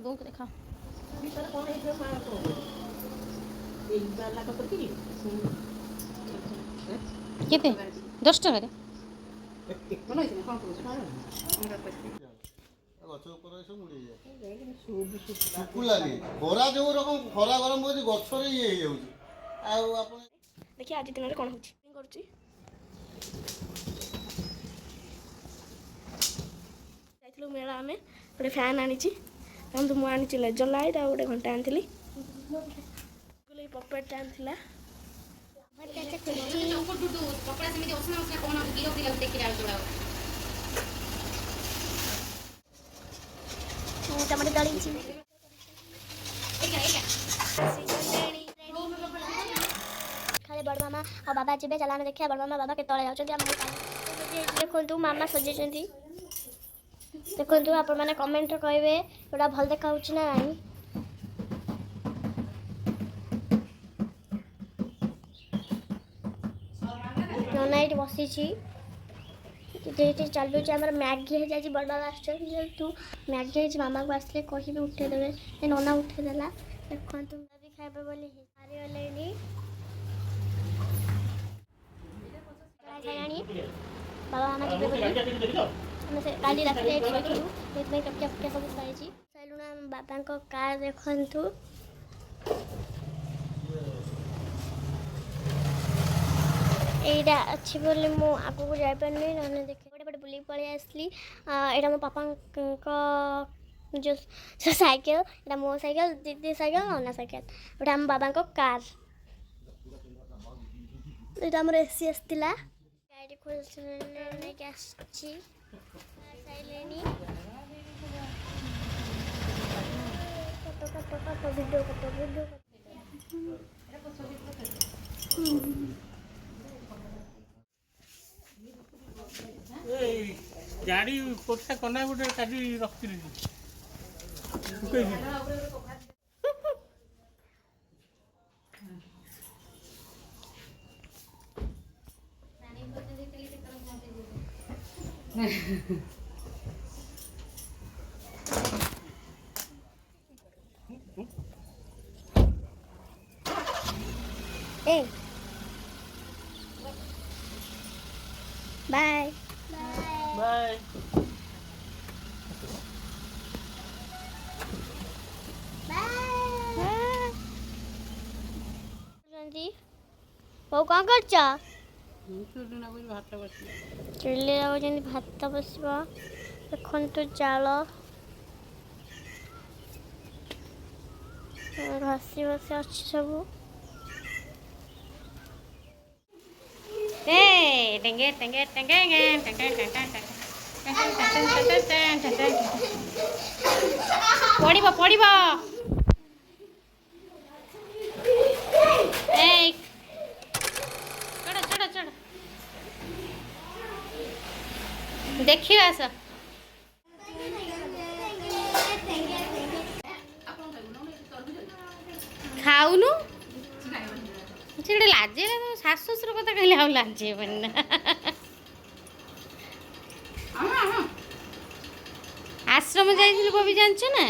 बोल के देखा केते 10 टका रे गछ ऊपर सब मुड़ी जाए सुकुलानी खरा जो रकम खरा गरम होची गछरे ये हो जाउची आ आपण देखिए आज दिन में कौन होची करूची जाइथिलु मेला में गोटे फैन आनीची तो मु आनीची लेजर लाइट आ गोटे घंटा आनीली गोले पपेट आनीला कपड़ा समिति ओसना ओसना कोन गिरो दिला देखि राव जोड़ा टमाटर डाली छी खाली बड़ मामा और बाबा जीवे चलाने देखिए बड़ मामा बाबा के तले जाउछथि देखंतु मामा सजेछथि देखंतु आपण माने कमेंट कहबे एटा भल देखाउछ ना नाही नाइट बसी छी जेठी चालू छै हमर मैगी हे जाई बड़ बाबा आछन तू मैगी हे मामा को आसले कहि भी उठे देबे ए नोना उठे देला देखन तुम भी खाइबे बोली सारी वालेनी खायानी बाबा मामा जीवे बोली हम से काली रात रे देखिलु एतमे टपके सब खाइ छी सैलुना बाबा को कार देखंतु एटा अच्छी बोले मु आगु को जाय पारनी नने देखे बड़े बड़े बुली पळे आसली एटा मो पापा को जो साइकिल एटा मो साइकिल दीदी साइकिल नना साइकिल एटा हम बाबा को कार एटा हमर एसी आस्तिला गाड़ी खोलने के आछि साइलेनी फोटो वीडियो गाड़ी कोठा कना गोटे काटी रखी ए बाय बाय वो कौन कर भात बस चुल्ली भात बसवा देखन तो जाल घसी बसी अच्छी सब टेंगे टेंगे टेंगे पड़िबो पड़िबो ए चढ़ चढ़ चढ़ देखियो आस खाऊनु से लाजे शाशु शशुर कथा कहले आ लाजे बना आश्रम जाइल बबी जानछ ना